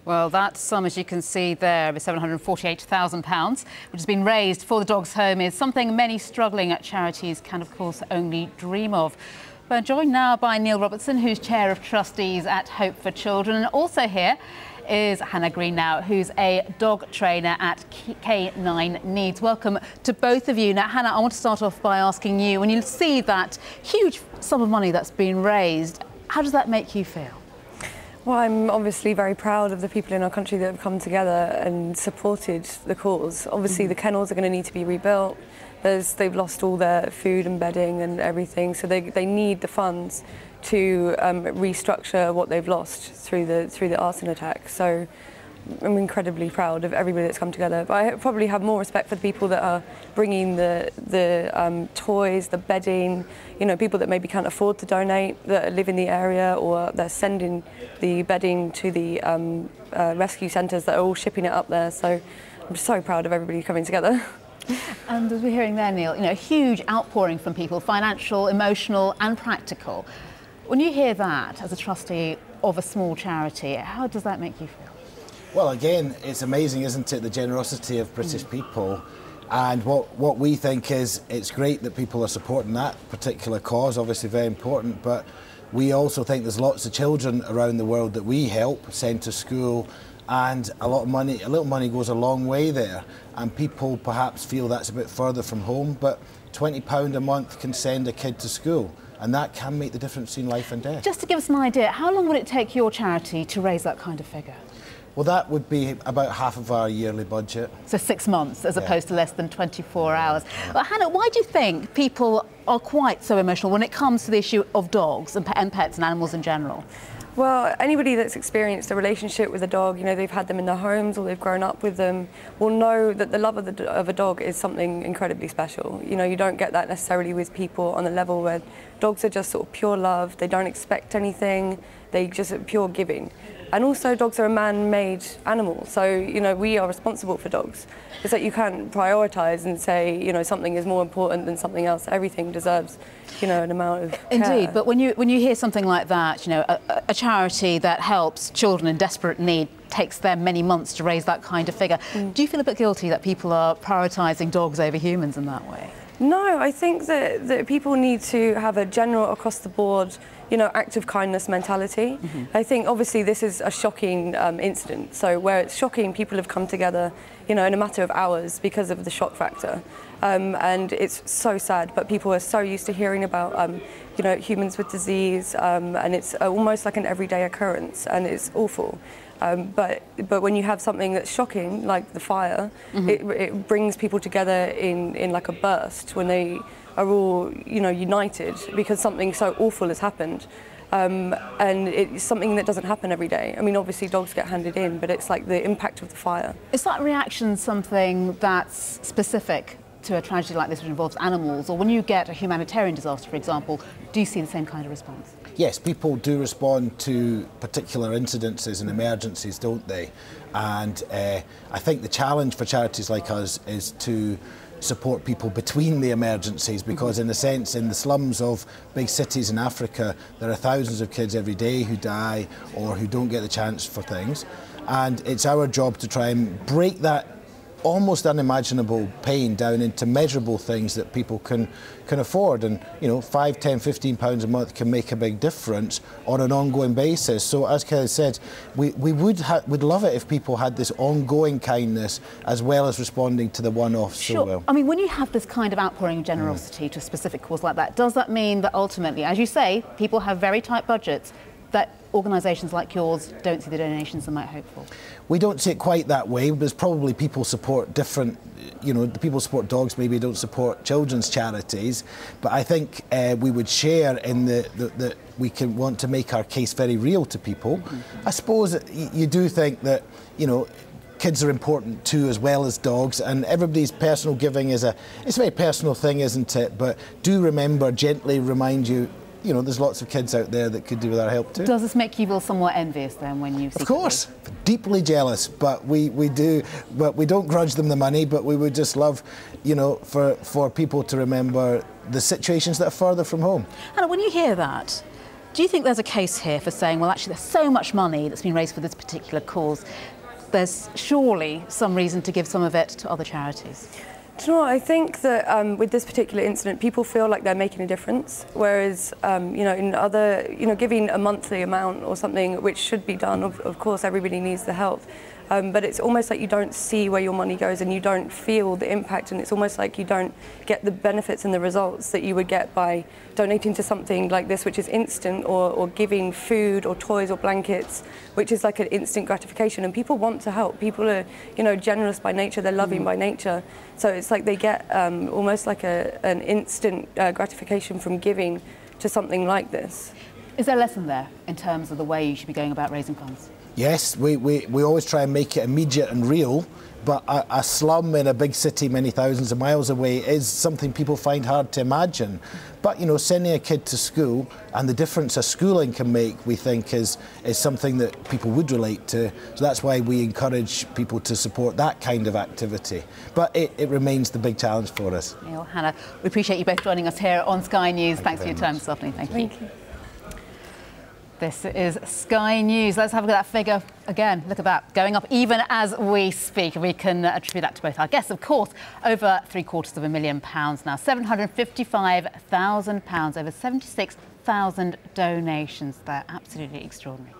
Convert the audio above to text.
Well, that sum, as you can see there, is £748,000, which has been raised for the Dogs Home, is something many struggling at charities can, of course, only dream of. We're joined now by Neil Robertson, who's Chair of Trustees at Hope for Children. And also here is Hannah Greenow, who's a dog trainer at Canine Needs. Welcome to both of you. Now, Hannah, I want to start off by asking you, when you see that huge sum of money that's been raised, how does that make you feel? Well, I'm obviously very proud of the people in our country that have come together and supported the cause. Obviously, the kennels are going to need to be rebuilt. They've lost all their food and bedding and everything, so they need the funds to restructure what they've lost through the arson attack. So I'm incredibly proud of everybody that's come together. But I probably have more respect for the people that are bringing the toys, the bedding, you know, people that maybe can't afford to donate, that live in the area, or they're sending the bedding to the rescue centres that are all shipping it up there. So I'm so proud of everybody coming together. And as we're hearing there, Neil, you know, a huge outpouring from people, financial, emotional and practical. When you hear that as a trustee of a small charity, how does that make you feel? Well, again, it's amazing, isn't it, the generosity of British people. And what we think is it's great that people are supporting that particular cause, obviously very important, but we also think there's lots of children around the world that we help send to school, and a little money goes a long way there. And people perhaps feel that's a bit further from home, but £20 a month can send a kid to school, and that can make the difference in life and death. Just to give us an idea, how long would it take your charity to raise that kind of figure? Well, that would be about half of our yearly budget. So 6 months as opposed to less than 24 hours. Well, Hannah, why do you think people are quite so emotional when it comes to the issue of dogs and pets and animals in general? Well, anybody that's experienced a relationship with a dog, you know, they've had them in their homes or they've grown up with them, will know that the love of a dog is something incredibly special. You know, you don't get that necessarily with people on a level where dogs are just sort of pure love. They don't expect anything. They just are pure giving. And also, dogs are a man-made animal, so, you know, we are responsible for dogs. It's that you can't prioritise and say, you know, something is more important than something else. Everything deserves, you know, an amount of care. Indeed, but when you hear something like that, you know, a charity that helps children in desperate need takes them many months to raise that kind of figure. Do you feel a bit guilty that people are prioritising dogs over humans in that way? No, I think that people need to have a general, across-the-board, you know, act of kindness mentality. I think obviously this is a shocking incident. So where it's shocking, people have come together, you know, in a matter of hours because of the shock factor. And it's so sad, but people are so used to hearing about, you know, humans with disease, and it's almost like an everyday occurrence, and it's awful. But when you have something that's shocking, like the fire, it brings people together in like a burst when they are all, you know, united because something so awful has happened. And it's something that doesn't happen every day. I mean, obviously dogs get handed in, but it's like the impact of the fire. Is that reaction something that's specific to a tragedy like this which involves animals, or when you get a humanitarian disaster, for example, do you see the same kind of response? Yes, people do respond to particular incidences and emergencies, don't they? And I think the challenge for charities like us is to support people between the emergencies, because in a sense, in the slums of big cities in Africa, there are thousands of kids every day who die or who don't get the chance for things. And it's our job to try and break that almost unimaginable pain down into measurable things that people can afford, and you know, £5, £10, £15 a month can make a big difference on an ongoing basis. So as Kelly said, we would love it if people had this ongoing kindness as well as responding to the one-offs. Sure. So well. I mean, when you have this kind of outpouring of generosity to a specific cause like that, does that mean that ultimately, as you say, people have very tight budgets, that organisations like yours don't see the donations they might hope for? We don't see it quite that way. There's probably people support different, you know, the people support dogs maybe don't support children's charities, but I think we would share in that we can want to make our case very real to people. I suppose you do think that, you know, kids are important too, as well as dogs, and everybody's personal giving it's a very personal thing, isn't it? But do remember, gently remind you, you know, there's lots of kids out there that could do with our help too. Does this make you feel somewhat envious then when you see? Of course, deeply jealous, but we don't grudge them the money, but we would just love, you know, for people to remember the situations that are further from home. And when you hear that, Do you think there's a case here for saying, well, actually, there's so much money that's been raised for this particular cause, there's surely some reason to give some of it to other charities? Do you know what? I think that with this particular incident, people feel like they're making a difference, whereas you know, in other, you know, giving a monthly amount or something, which should be done. Of course, everybody needs the help, but it's almost like you don't see where your money goes and you don't feel the impact, and it's almost like you don't get the benefits and the results that you would get by donating to something like this, which is instant, or giving food or toys or blankets, which is like an instant gratification. And people want to help. People are, you know, generous by nature. They're loving by nature. So it's like they get almost like an instant gratification from giving to something like this. Is there a lesson there in terms of the way you should be going about raising funds? Yes, we always try and make it immediate and real, but a slum in a big city many thousands of miles away is something people find hard to imagine. But, you know, sending a kid to school and the difference a schooling can make, we think, is something that people would relate to. So that's why we encourage people to support that kind of activity. But it remains the big challenge for us. Neil, Hannah, we appreciate you both joining us here on Sky News. Thanks for your time this afternoon. Thank you. This is Sky News. Let's have a look at that figure again. Look at that, going up even as we speak. We can attribute that to both our guests, of course. Over £750,000 now, £755,000, over 76,000 donations. They're absolutely extraordinary.